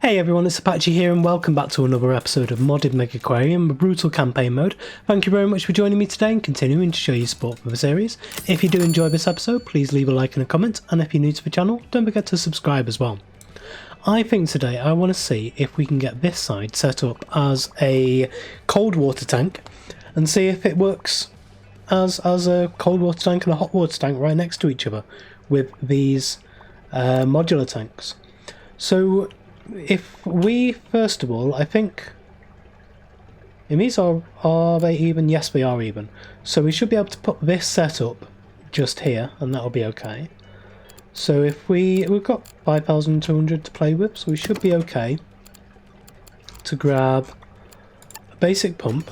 Hey everyone, it's Apache here and welcome back to another episode of Modded Megaquarium, a brutal campaign mode. Thank you very much for joining me today and continuing to show your support for the series. If you do enjoy this episode, please leave a like and a comment, and if you're new to the channel, don't forget to subscribe as well. I think today I want to see if we can get this side set up as a cold water tank and see if it works as a cold water tank and a hot water tank right next to each other with these modular tanks. So if we, first of all, I think, and these are they even? Yes, they are even. So we should be able to put this set up just here, and that'll be okay. So if we've got 5,200 to play with, so we should be okay to grab a basic pump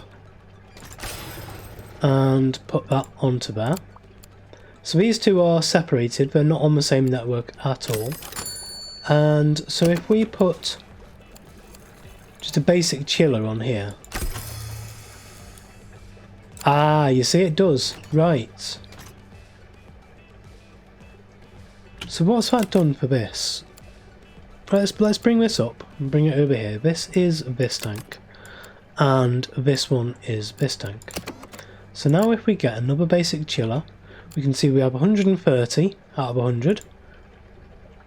and put that onto there. So these two are separated, they're not on the same network at all. And so if we put just a basic chiller on here. Ah, you see it does. Right. So what's that done for this? Let's bring this up and bring it over here. This is this tank. And this one is this tank. So now if we get another basic chiller, we can see we have 130 out of 100.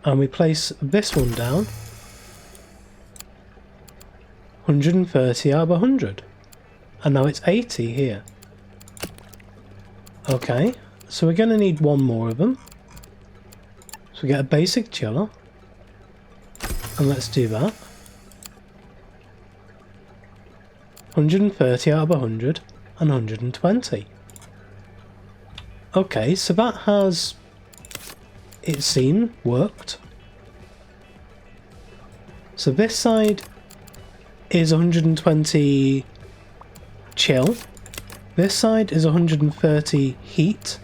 And we place this one down, 130 out of 100. And now it's 80 here. Okay, so we're going to need one more of them. So we get a basic chiller. And let's do that. 130 out of 100 and 120. Okay, so that has, it seemed, worked. So this side is 120 chill. This side is 130 heat.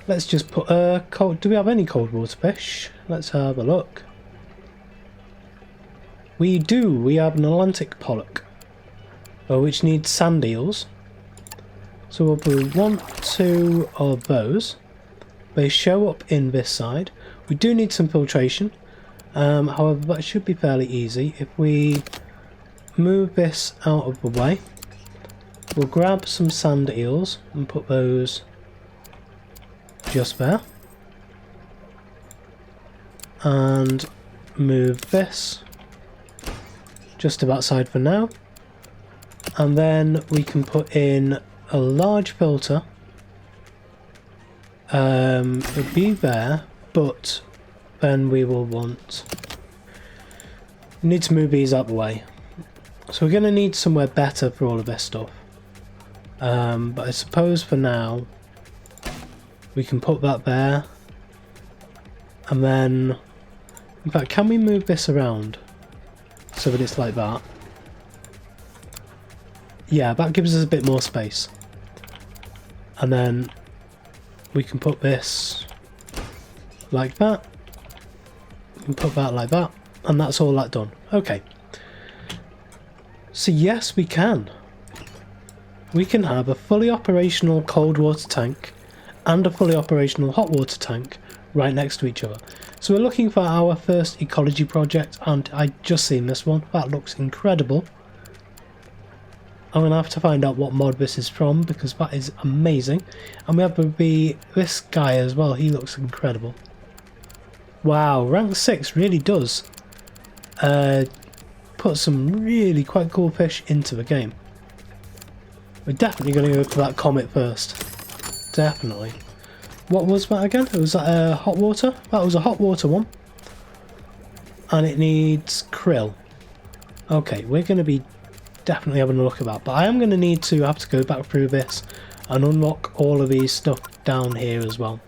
Let's just put cold. Do we have any cold water fish? Let's have a look. We do. We have an Atlantic pollock, which needs sand eels. So we'll put 1, 2 of those. They show up in this side. We do need some filtration, however that should be fairly easy. If we move this out of the way, we'll grab some sand eels and put those just there. And move this just to that side for now. And then we can put in a large filter. It'll be there, but then we will need to move these out the way. So we're going to need somewhere better for all of this stuff. But I suppose for now we can put that there. And then, in fact, can we move this around so that it's like that? Yeah, that gives us a bit more space. And then we can put this like that. We can put that like that. And that's all that done. Okay. So yes, we can. We can have a fully operational cold water tank and a fully operational hot water tank right next to each other. So we're looking for our first ecology project, and I just seen this one. That looks incredible. I'm going to have to find out what mod this is from, because that is amazing. And we have this guy as well. He looks incredible. Wow, rank 6 really does put some really quite cool fish into the game. We're definitely going to go for that comet first. Definitely. What was that again? Was that hot water? That was a hot water one. And it needs krill. Okay, we're going to be definitely having a look at that, but I am going to have to go back through this and unlock all of these stuff down here as well.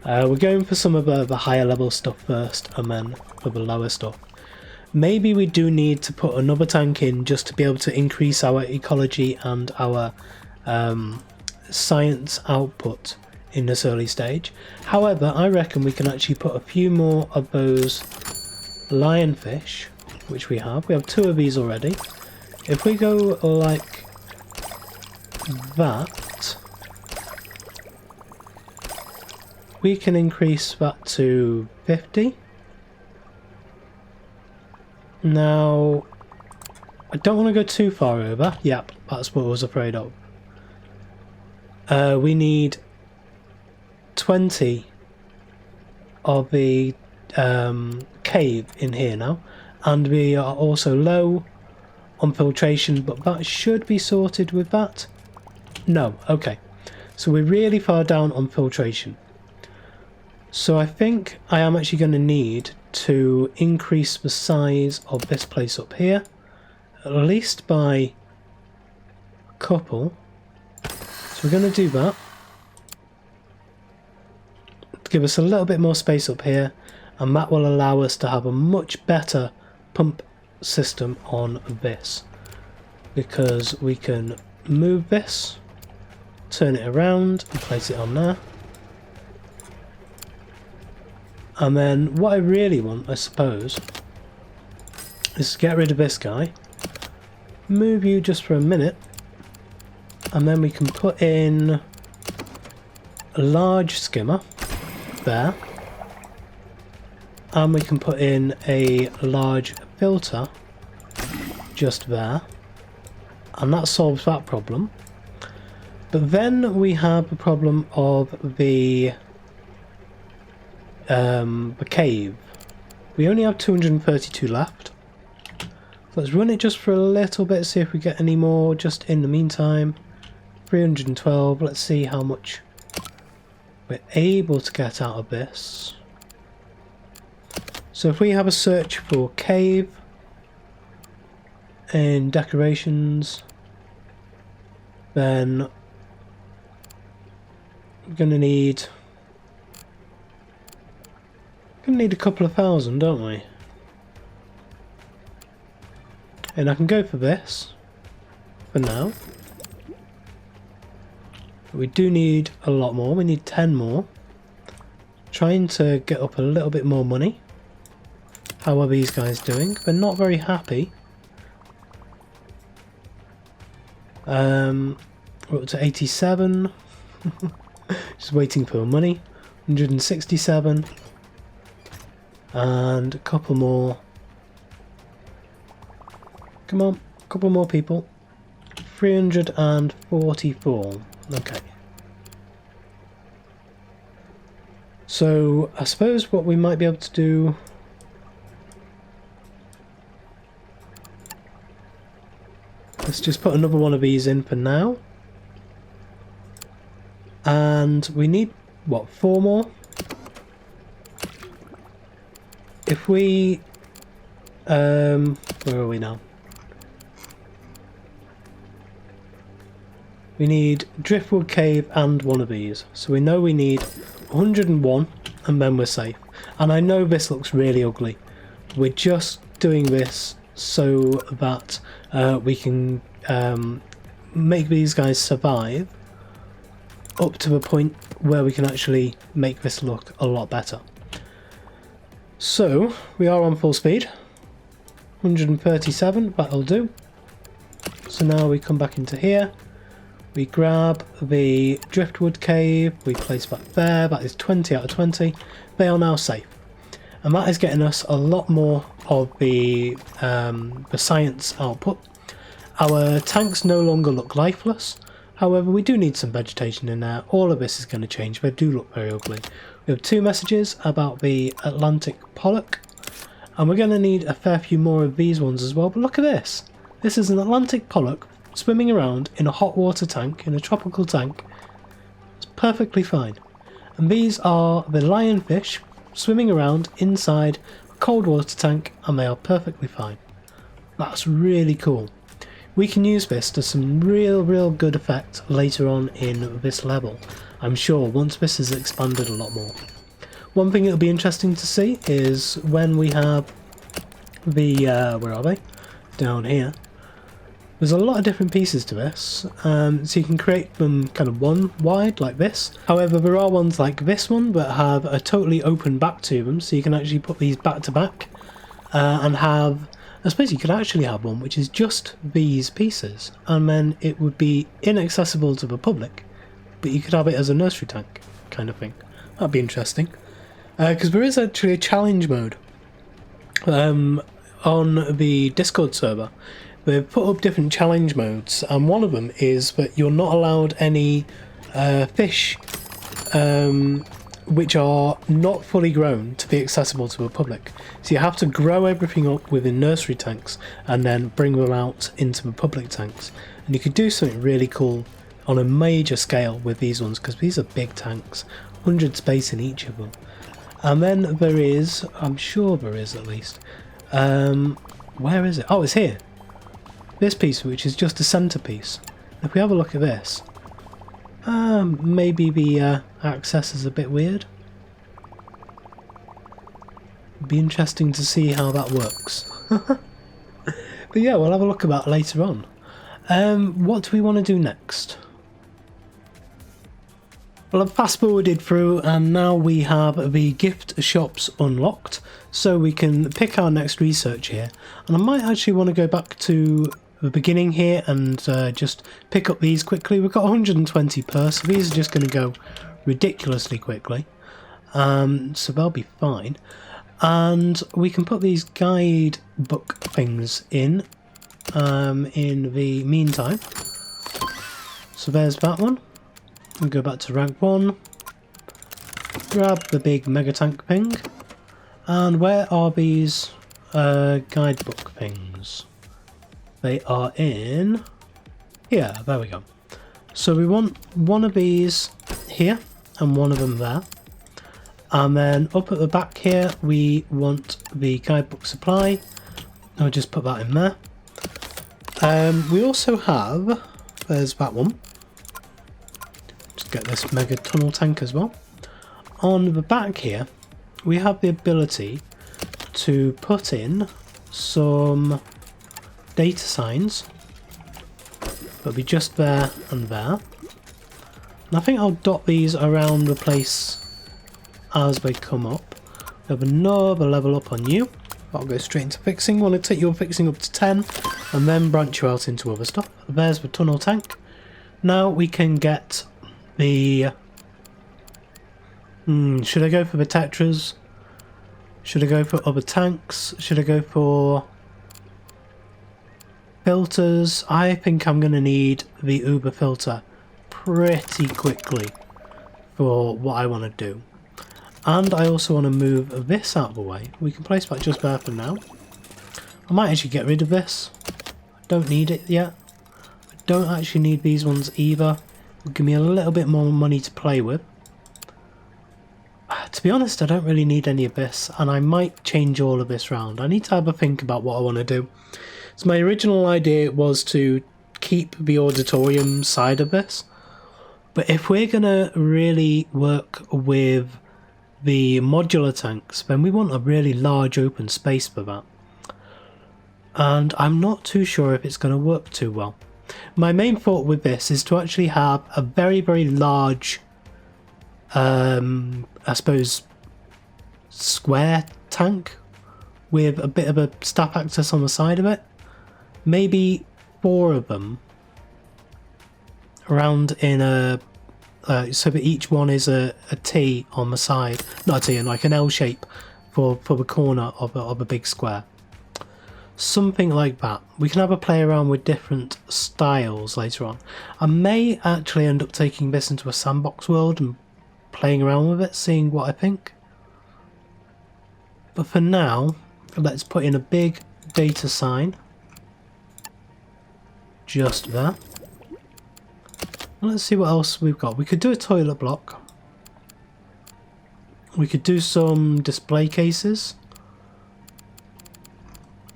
We're going for some of the higher level stuff first, and then for the lower stuff. Maybe we do need to put another tank in just to be able to increase our ecology and our science output in this early stage. However, I reckon we can actually put a few more of those lionfish, which we have. We have 2 of these already. If we go like that, we can increase that to 50. Now, I don't want to go too far over. Yep, that's what I was afraid of. We need 20 of the cave in here now, and we are also low on filtration, but that should be sorted with that. No, okay, so we're really far down on filtration, so I think I am actually going to need to increase the size of this place up here, at least by a couple. So we're going to do that to give us a little bit more space up here, and that will allow us to have a much better pump system on this, because we can move this, turn it around and place it on there. And then what I really want, I suppose, is to get rid of this guy, move you just for a minute, and then we can put in a large skimmer there, and we can put in a large filter just there, and that solves that problem. But then we have the problem of the cave. We only have 232 left. Let's run it just for a little bit, see if we get any more just in the meantime. 312, let's see how much we're able to get out of this. So if we have a search for cave in decorations, then we're going to need a couple of thousand, don't we? And I can go for this for now. But we do need a lot more. We need 10 more. Trying to get up a little bit more money. How are these guys doing? They're not very happy. We're up to 87. Just waiting for money. 167. And a couple more. Come on, a couple more people. 344. Okay. So I suppose what we might be able to do, let's just put another one of these in for now. And we need, what, 4 more? If we, where are we now? We need driftwood cave and one of these. So we know we need 101 and then we're safe. And I know this looks really ugly. We're just doing this so that we can make these guys survive up to the point where we can actually make this look a lot better. So we are on full speed. 137, that'll do. So now we come back into here. We grab the driftwood cave, we place that there, that is 20 out of 20. They are now safe. And that is getting us a lot more of the science output. Our tanks no longer look lifeless. However, we do need some vegetation in there. All of this is going to change. They do look very ugly. We have 2 messages about the Atlantic pollock. And we're going to need a fair few more of these ones as well. But look at this. This is an Atlantic pollock swimming around in a hot water tank, in a tropical tank. It's perfectly fine. And these are the lionfish swimming around inside a cold water tank, and they are perfectly fine. That's really cool. We can use this to some real good effect later on in this level, I'm sure, once this is expanded a lot more. One thing it'll be interesting to see is when we have the, where are they? Down here. There's a lot of different pieces to this, so you can create them kind of one wide like this. However, there are ones like this one that have a totally open back to them, so you can actually put these back to back and have, I suppose you could actually have one which is just these pieces, and then it would be inaccessible to the public, but you could have it as a nursery tank kind of thing. That'd be interesting, because there is actually a challenge mode. on the Discord server, they've put up different challenge modes, and one of them is that you're not allowed any fish which are not fully grown to be accessible to the public. So you have to grow everything up within nursery tanks and then bring them out into the public tanks. And you could do something really cool on a major scale with these ones, because these are big tanks, 100 space in each of them. And then there is, I'm sure there is at least, where is it? Oh, it's here. This piece, which is just a centerpiece. If we have a look at this, maybe the access is a bit weird. Be interesting to see how that works. But yeah, we'll have a look at that later on. What do we want to do next? Well, I've fast forwarded through, and now we have the gift shops unlocked, so we can pick our next research here. And I might actually want to go back to the beginning here and just pick up these quickly. We've got 120 per, so these are just going to go ridiculously quickly, so they'll be fine. And we can put these guidebook things in the meantime. So there's that one. We'll go back to rank 1, grab the big mega tank thing, and where are these guidebook things? They are in here, there we go. So we want one of these here and one of them there, and then up at the back here we want the guidebook supply. I'll just put that in there. We also have, there's that one. Get this mega tunnel tank as well. On the back here we have the ability to put in some data signs. They'll be just there and there. And I think I'll dot these around the place as they come up. We have another level up on you. I'll go straight into fixing. Want to take your fixing up to 10 and then branch you out into other stuff. There's the tunnel tank. Now we can get the should I go for the Tetras? Should I go for other tanks? Should I go for filters? I think I'm going to need the Uber filter pretty quickly for what I want to do. And I also want to move this out of the way. We can place that just there for now. I might actually get rid of this. I don't need it yet. I don't actually need these ones either. Give me a little bit more money to play with. To be honest, I don't really need any of this, and I might change all of this round. I need to have a think about what I want to do. So my original idea was to keep the auditorium side of this, but if we're going to really work with the modular tanks, then we want a really large open space for that. And I'm not too sure if it's going to work too well. My main thought with this is to actually have a very, very large, I suppose, square tank with a bit of a staff access on the side of it. Maybe 4 of them around in a, so that each one is a T on the side, not a T, like an L shape for the corner of a big square. Something like that. We can have a play around with different styles later on. I may actually end up taking this into a sandbox world and playing around with it, seeing what I think. But for now, let's put in a big data sign. Just there. And let's see what else we've got. We could do a toilet block. We could do some display cases.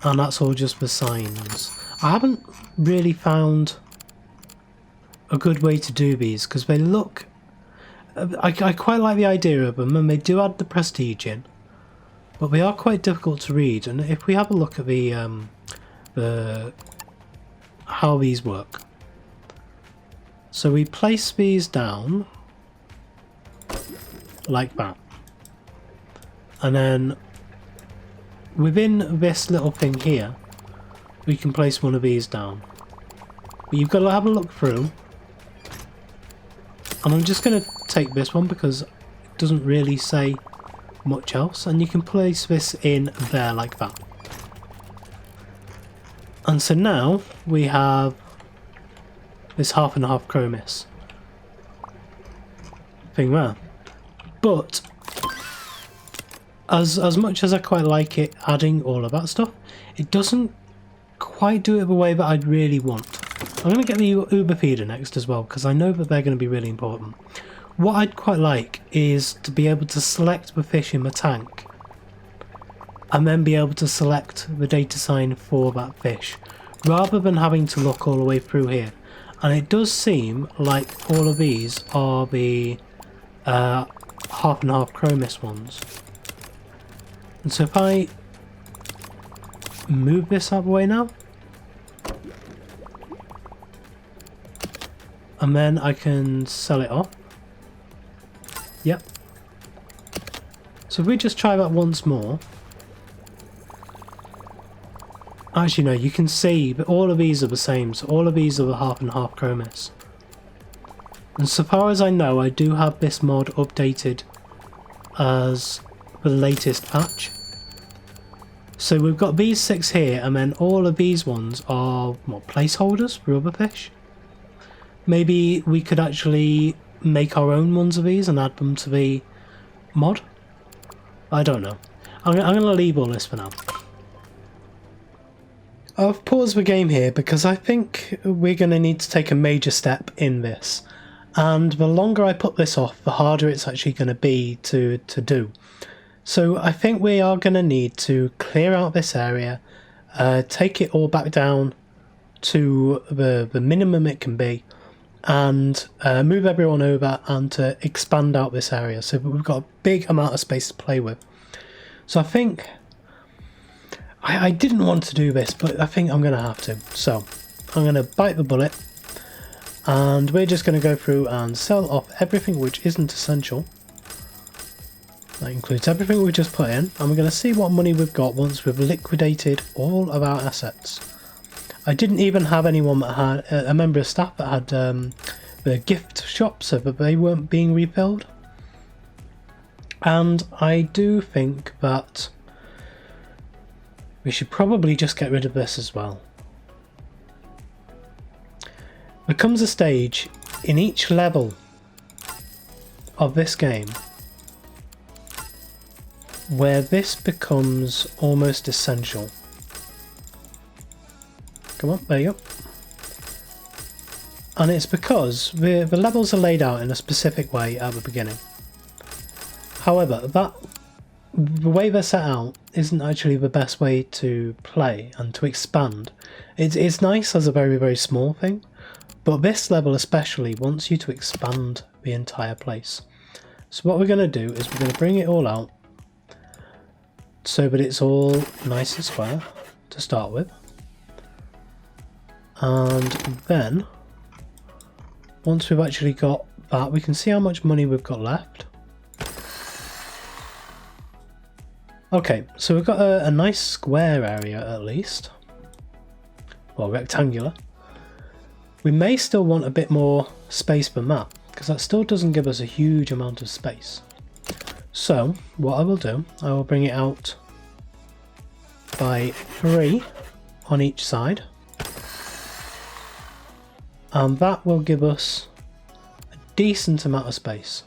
And that's all just for signs. I haven't really found a good way to do these because they look... I quite like the idea of them, and they do add the prestige in, but they are quite difficult to read. And if we have a look at the how these work, so we place these down like that, and then within this little thing here, we can place one of these down. But you've got to have a look through. And I'm just going to take this one because it doesn't really say much else. And you can place this in there like that. And so now we have this half and half chromis thing there. But as much as I quite like it adding all of that stuff, it doesn't quite do it the way that I'd really want. I'm going to get the Uber feeder next as well, because I know that they're going to be really important. What I'd quite like is to be able to select the fish in the tank and then be able to select the data sign for that fish, rather than having to look all the way through here. And it does seem like all of these are the half and half chromis ones. And so if I move this out of the way now, and then I can sell it off. Yep. So if we just try that once more. Actually no, you can see that all of these are the same, so all of these are the half and half chromis. And so far as I know, I do have this mod updated as the latest patch. So we've got these 6 here, and then all of these ones are what, placeholders for other fish? Maybe we could actually make our own ones of these and add them to the mod? I don't know. I'm going to leave all this for now. I've paused the game here because I think we're going to need to take a major step in this. And the longer I put this off, the harder it's actually going to be to do. So I think we are going to need to clear out this area, take it all back down to the minimum it can be, and move everyone over and to expand out this area so we've got a big amount of space to play with. So I think I didn't want to do this, but I think I'm going to have to. So I'm going to bite the bullet, and we're just going to go through and sell off everything which isn't essential. That includes everything we just put in, and we're going to see what money we've got once we've liquidated all of our assets. I didn't even have anyone that had a member of staff that had the gift shop, so that they weren't being refilled. And I do think that we should probably just get rid of this as well. There comes a stage in each level of this game where this becomes almost essential. Come on, there you go. And it's because the levels are laid out in a specific way at the beginning. However, the way they're set out isn't actually the best way to play and to expand. It's nice as a very, very small thing, but this level especially wants you to expand the entire place. So what we're going to do is we're going to bring it all out so that it's all nice and square to start with. And then, once we've actually got that, we can see how much money we've got left. Okay, so we've got a nice square area at least. Well, rectangular. We may still want a bit more space than that, because that still doesn't give us a huge amount of space. So, what I will do, I will bring it out by 3 on each side. And that will give us a decent amount of space.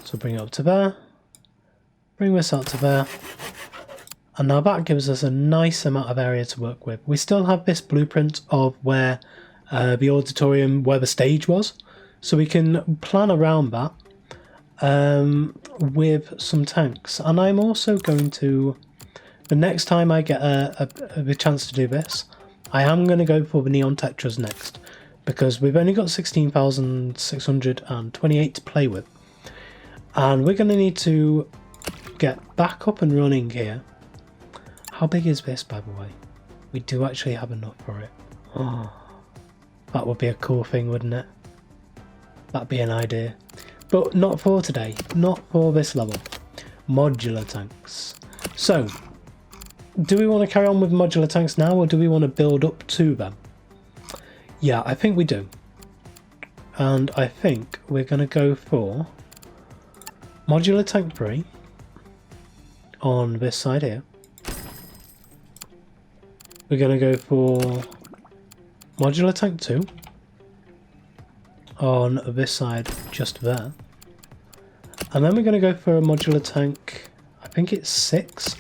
So bring it up to there, bring this out to there, and now that gives us a nice amount of area to work with. We still have this blueprint of where the auditorium, where the stage was, so we can plan around that with some tanks. And I'm also going to, the next time I get the chance to do this, I am going to go for the neon tetras next, because we've only got 16,628 to play with, and we're going to need to get back up and running here. How big is this, by the way? We do actually have enough for it. Oh, that would be a cool thing, wouldn't it? That'd be an idea, but not for today, not for this level. Modular tanks. So do we want to carry on with modular tanks now, or do we want to build up to them? Yeah, I think we do. And I think we're going to go for modular tank 3 on this side here. we're going to go for modular tank 2 on this side just there. And then we're going to go for a modular tank, I think it's 6.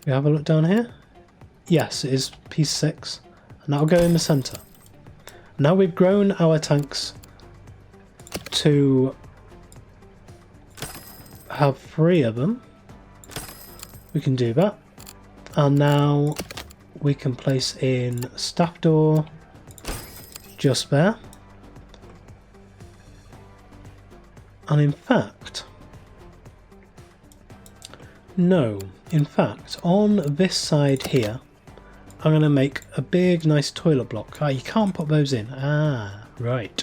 We have a look down here. Yes, it is piece 6. And that'll go in the centre. Now we've grown our tanks to have 3 of them. We can do that. And now we can place in staff door just there. And in fact, no, in fact, on this side here, I'm going to make a big, nice toilet block. Ah, you can't put those in. Ah, right.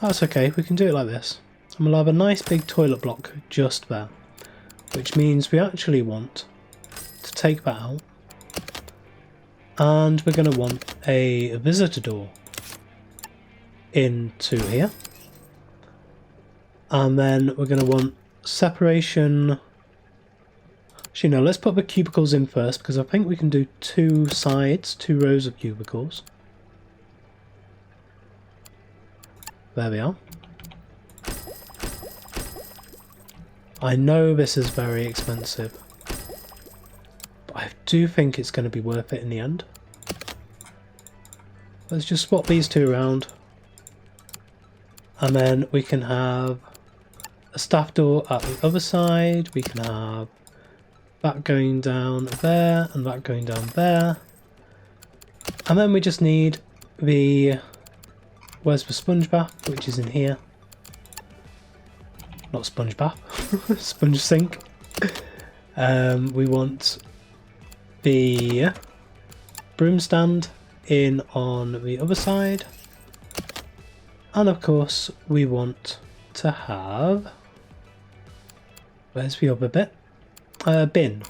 That's okay, we can do it like this. And we'll have a nice big toilet block just there. Which means we actually want to take that out. And we're going to want a visitor door into here. And then we're going to want separation. Actually, no, let's put the cubicles in first because I think we can do 2 sides, 2 rows of cubicles. There we are. I know this is very expensive, but I do think it's going to be worth it in the end. Let's just swap these 2 around. And then we can have a staff door at the other side. We can have that going down there and that going down there. And then we just need the... Where's the sponge bath? Which is in here. Not sponge bath. Sponge sink. We want the broom stand in on the other side. And of course we want to have... Where's the other bit? Bin.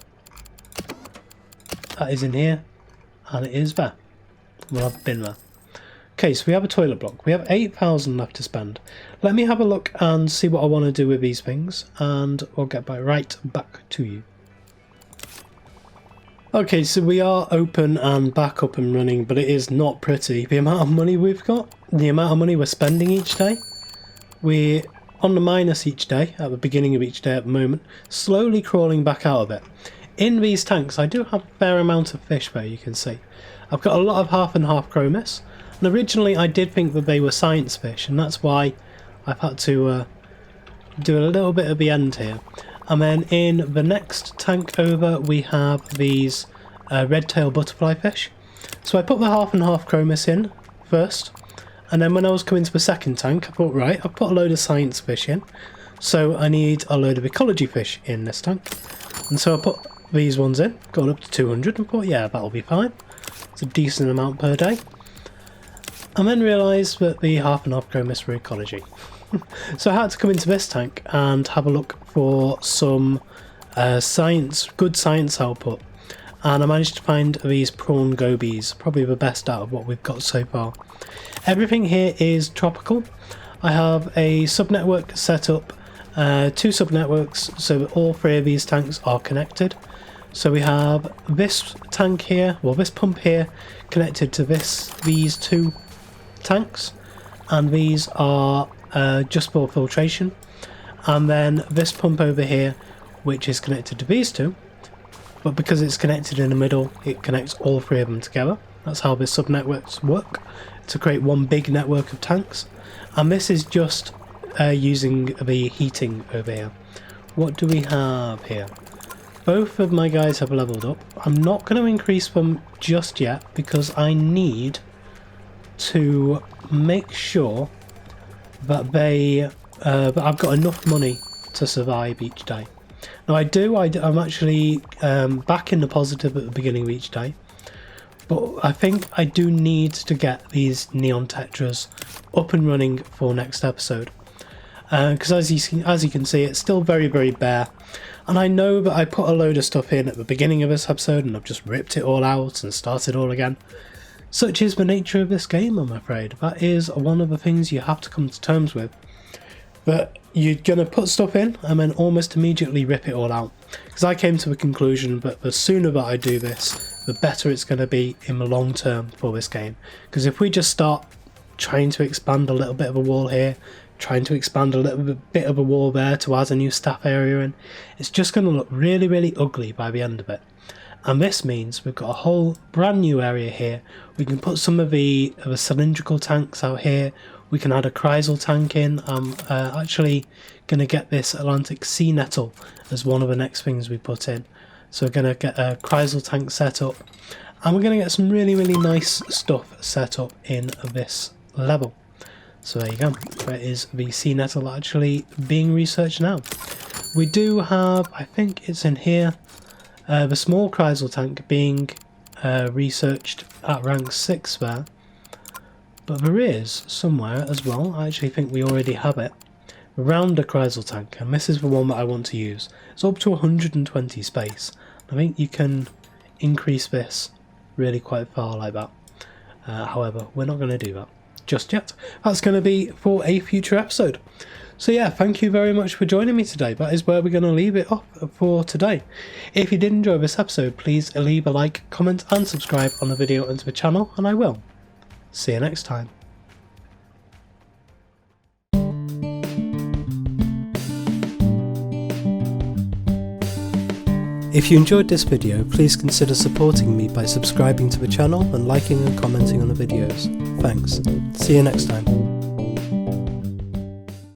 That is in here. And it is there. We'll have a bin there. Okay, so we have a toilet block. We have 8,000 left to spend. Let me have a look and see what I want to do with these things. And we'll get right back to you. Okay, so we are open and back up and running, but it is not pretty. The amount of money we've got, the amount of money we're spending each day. We're on the minus each day, at the beginning of each day at the moment, slowly crawling back out of it. In these tanks, I do have a fair amount of fish there, you can see. I've got a lot of half and half chromis, and originally I did think that they were science fish, and that's why I've had to do a little bit at the end here. And then in the next tank over, we have these red-tailed butterfly fish. So I put the half and half chromis in first, and then when I was coming to the second tank, I thought, right, I've put a load of science fish in, so I need a load of ecology fish in this tank. And so I put these ones in, got up to 200, and thought, yeah, that'll be fine. It's a decent amount per day. And then realised that the half and half chromis were ecology. So I had to come into this tank and have a look for some good science output. And I managed to find these prawn gobies, probably the best out of what we've got so far. Everything here is tropical. I have a subnetwork set up, 2 subnetworks, so that all 3 of these tanks are connected. So we have this tank here, well this pump here, connected to these 2 tanks, and these are just for filtration. And then this pump over here, which is connected to these 2, but because it's connected in the middle, it connects all 3 of them together. That's how the subnetworks work, to create one big network of tanks. And this is just using the heating over here. What do we have here? Both of my guys have leveled up. I'm not going to increase them just yet because I need to make sure that that I've got enough money to survive each day. Now I'm actually back in the positive at the beginning of each day, but I think I do need to get these neon tetras up and running for next episode, because as you can see, it's still very, very bare, and I know that I put a load of stuff in at the beginning of this episode and I've just ripped it all out and started all again. Such is the nature of this game, I'm afraid. That is one of the things you have to come to terms with. But you're going to put stuff in and then almost immediately rip it all out. because I came to a conclusion that the sooner that I do this, the better it's going to be in the long term for this game. Because if we just start trying to expand a little bit of a wall here, trying to expand a little bit of a wall there to add a new staff area in, it's just going to look really, really ugly by the end of it. And this means we've got a whole brand new area here. We can put some of the cylindrical tanks out here. We can add a chrysal tank in. I'm actually going to get this Atlantic sea nettle as one of the next things we put in. So we're going to get a chrysal tank set up, and we're going to get some really, really nice stuff set up in this level. So there you go. There is the sea nettle actually being researched now. We do have, I think it's in here, the small chrysal tank being researched at rank 6 there. But there is somewhere as well, I actually think we already have it, around a chrysal tank, and this is the one that I want to use. It's up to 120 space. I think you can increase this really quite far like that. However, we're not going to do that just yet. That's going to be for a future episode. So yeah, thank you very much for joining me today. That is where we're going to leave it off for today. If you did enjoy this episode, please leave a like, comment and subscribe on the video and to the channel, and I will see you next time. If you enjoyed this video, please consider supporting me by subscribing to the channel and liking and commenting on the videos. Thanks. See you next time.